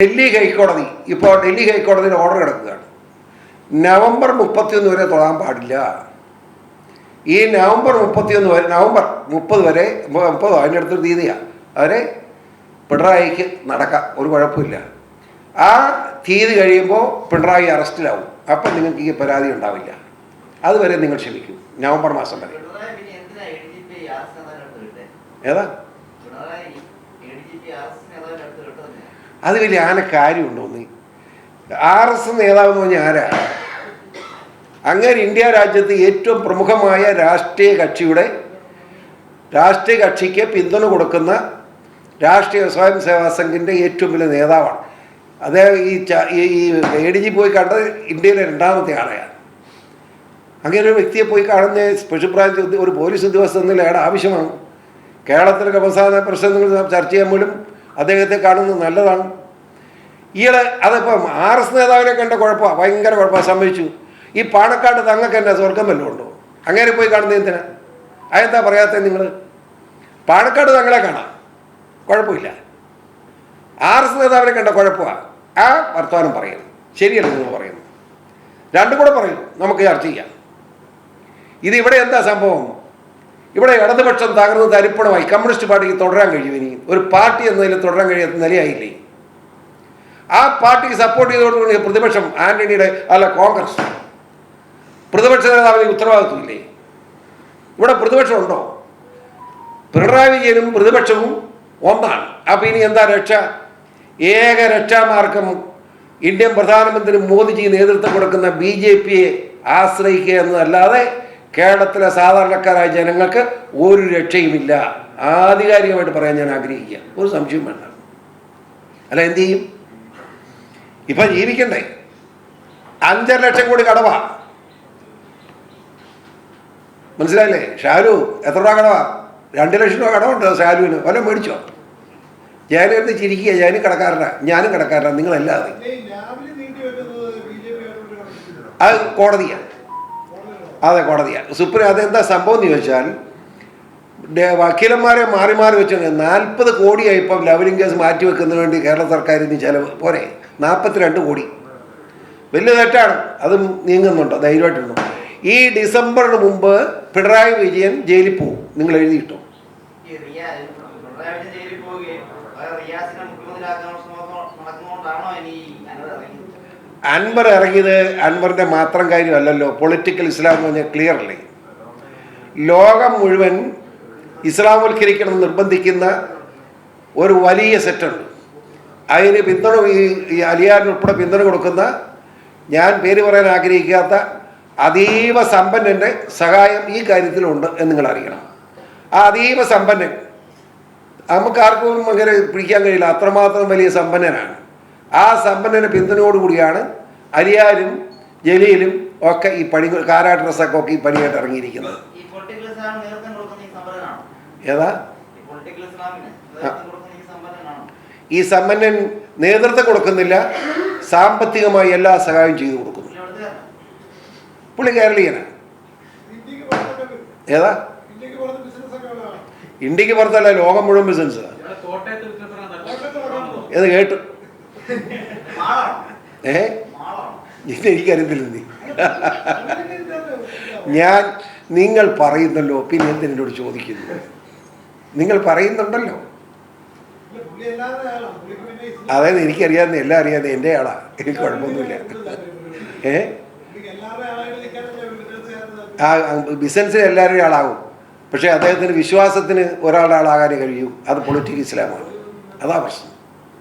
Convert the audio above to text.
ഡൽഹി ഹൈക്കോടതി ഹൈക്കോടതിയിൽ ഓർഡർ കിടക്കുകയാണ്. നവംബർ 31 വരെ തൊടാൻ പാടില്ല. ഈ നവംബർ 31 വരെ, നവംബർ 30 വരെ, 30 അതിൻ്റെ അടുത്തൊരു തീയതിയാണ്, അവരെ പിണറായിക്ക് നടക്കാം, ഒരു കുഴപ്പമില്ല. ആ തീയതി കഴിയുമ്പോൾ പിണറായി അറസ്റ്റിലാവും. അപ്പം നിങ്ങൾക്ക് ഈ പരാതി ഉണ്ടാവില്ല. അതുവരെ നിങ്ങൾ ക്ഷമിക്കും, നവംബർ മാസം വരെ. ഏതാ അത് വലിയ കാര്യമുണ്ടോ? നീ RS നേതാവെന്ന് പറഞ്ഞാൽ ആരാ? അങ്ങനെ ഇന്ത്യ രാജ്യത്ത് ഏറ്റവും പ്രമുഖമായ രാഷ്ട്രീയ കക്ഷിക്ക് പിന്തുണ കൊടുക്കുന്ന രാഷ്ട്രീയ സ്വയം സേവാ സംഘിൻ്റെ ഏറ്റവും വലിയ നേതാവാണ് അദ്ദേഹം. ഈ ADG പോയി കണ്ടത് ഇന്ത്യയിലെ 2ാമത്തെ ആളെയാണ്. അങ്ങനെ ഒരു വ്യക്തിയെ പോയി കാണുന്ന സ്പെഷ്യൽ ബ്രാഞ്ച് ഒരു പോലീസ് ഉദ്യോഗസ്ഥ എന്നതിൽ അയാളുടെ ആവശ്യമാണ്. കേരളത്തിലെ അവസാന പ്രശ്നങ്ങൾ ചർച്ച ചെയ്യാൻ പോലും അദ്ദേഹത്തെ കാണുന്നത് നല്ലതാണ്. ഈയിടെ അതിപ്പം RS നേതാവിനെ കണ്ട കുഴപ്പമാണ്, ഭയങ്കര കുഴപ്പമാണ്, സമ്മതിച്ചു. ഈ പാണക്കാട് തങ്ങൾക്ക് എന്നാ സ്വർഗം വല്ലതും ഉണ്ടോ? അങ്ങനെ പോയി കാണുന്നത് എന്തിനാ? അതെന്താ പറയാത്തത് നിങ്ങൾ? പാണക്കാട് തങ്ങളെ കാണാം, കുഴപ്പമില്ല. RS നേതാവിനെ കണ്ട കുഴപ്പമാണ്. ആ വർത്തമാനം പറയുന്നു ശരിയല്ല. നിങ്ങൾ പറയുന്നു രണ്ടും കൂടെ പറയും, നമുക്ക് ചർച്ച ചെയ്യാം. ഇതിവിടെ എന്താ സംഭവം? ഇവിടെ ഇടതുപക്ഷം തകർന്ന് തരിപ്പണമായി. കമ്മ്യൂണിസ്റ്റ് പാർട്ടിക്ക് തുടരാൻ കഴിയും. ഇനി ഒരു പാർട്ടി എന്നതിൽ തുടരാൻ കഴിയാത്ത നിലയായില്ലേ? ആ പാർട്ടിക്ക് സപ്പോർട്ട് ചെയ്തുകൊണ്ട് പ്രതിപക്ഷം, ആന്റണിയുടെ കോൺഗ്രസ് പ്രതിപക്ഷ നേതാവിന് ഉത്തരവാദിത്വമില്ലേ? ഇവിടെ പ്രതിപക്ഷം ഉണ്ടോ? പിണറായി വിജയനും പ്രതിപക്ഷവും ഒന്നാണ്. അപ്പം ഇനി എന്താ രക്ഷ? ഏക രക്ഷാമാർഗം ഇന്ത്യൻ പ്രധാനമന്ത്രി മോദിജി നേതൃത്വം കൊടുക്കുന്ന BJPയെ ആശ്രയിക്കുക എന്നതല്ലാതെ കേരളത്തിലെ സാധാരണക്കാരായ ജനങ്ങൾക്ക് ഒരു രക്ഷയുമില്ല. ആധികാരികമായിട്ട് പറയാൻ ഞാൻ ആഗ്രഹിക്കുക, ഒരു സംശയവും വേണ്ട. അല്ല, എന്തു ചെയ്യും? ഇപ്പം ജീവിക്കണ്ടേ? 5.5 ലക്ഷം കോടി കടവാ, മനസ്സിലായില്ലേ? ഷാരു എത്ര രൂപ കടവാ? 2 ലക്ഷം രൂപ കടമുണ്ട് ഷാരുവിന്. വല്ല മേടിച്ചോ? ഞാനിരുന്ന് ചിരിക്കുക, ഞാനും കടക്കാരനാ, നിങ്ങളല്ലാതെ. അത് കോടതിയാണ്, അതെ കോടതിയാണ്, സുപ്രീം. അതെന്താ സംഭവം എന്ന് ചോദിച്ചാൽ, വക്കീലന്മാരെ മാറി വെച്ച് 40 കോടിയായി ഇപ്പം ലെവലിംഗ് കേസ് മാറ്റിവെക്കുന്നതിന് വേണ്ടി കേരള സർക്കാരിന് ചിലവ് പോരെ. 42 കോടി വലിയ തെറ്റാണ്. അതും നീങ്ങുന്നുണ്ടോ? ധൈര്യമായിട്ടുണ്ടോ? ഈ ഡിസംബറിന് മുമ്പ് പിണറായി വിജയൻ ജയിലിൽ പോകും. നിങ്ങൾ എഴുതിയിട്ടോ? അൻവർ ഇറങ്ങിയത് അൻവറിൻ്റെ മാത്രം കാര്യമല്ലല്ലോ. പൊളിറ്റിക്കൽ ഇസ്ലാം എന്ന് പറഞ്ഞാൽ ക്ലിയർ അല്ലേ? ലോകം മുഴുവൻ ഇസ്ലാംവൽക്കരിക്കണം നിർബന്ധിക്കുന്ന ഒരു വലിയ സെറ്റുണ്ട്. അതിന് പിന്തുണ, ഈ അലിയാറിനുൾപ്പെടെ പിന്തുണ കൊടുക്കുന്ന, ഞാൻ പേര് പറയാൻ ആഗ്രഹിക്കാത്ത അതീവ സമ്പന്നൻ്റെ സഹായം ഈ കാര്യത്തിലുണ്ട് എന്ന് നിങ്ങൾ അറിയണം. ആ അതീവ സമ്പന്നൻ നമുക്ക് ആർക്കും അങ്ങനെ പിടിക്കാൻ കഴിയില്ല, അത്രമാത്രം വലിയ സമ്പന്നനാണ്. ആ സമ്പന്നൻ്റെ പിന്തുണയോടുകൂടിയാണ് അലിയാരും ജലീലും ഒക്കെ ഈ പണി, കാരാ ഡ്രസ്സൊക്കെ ഈ പണിയായിട്ട് ഇറങ്ങിയിരിക്കുന്നത്. ഏതാ ഈ സമ്പന്നൻ? നേതൃത്വം കൊടുക്കുന്നില്ല, സാമ്പത്തികമായി എല്ലാ സഹായം ചെയ്തു കൊടുക്കുന്നു. പുള്ളി കേരളീയനാണ്. ഏതാ? ഇന്ത്യക്ക് പുറത്തല്ല, ലോകം മുഴുവൻ ബിസിനസ്. ഏത് കേട്ടു? എനിക്കറിയത്തില്ല. നിങ്ങൾ പറയുന്നല്ലോ, പിന്നെ എന്തിനോട് ചോദിക്കുന്നു? നിങ്ങൾ പറയുന്നുണ്ടല്ലോ. അതായത് എനിക്കറിയാവുന്ന എല്ലാം അറിയാവുന്ന എൻ്റെ ആളാ, എനിക്ക് കുഴപ്പമൊന്നുമില്ല. ആ ബിസിനസ്സിന് എല്ലാവരും ആളാകും, പക്ഷേ അദ്ദേഹത്തിന് വിശ്വാസത്തിന് ഒരാളുടെ ആളാകാനേ കഴിയൂ. അത് പൊളിറ്റിക്കൽ ഇസ്ലാമാണ്. അതാ പ്രശ്നം.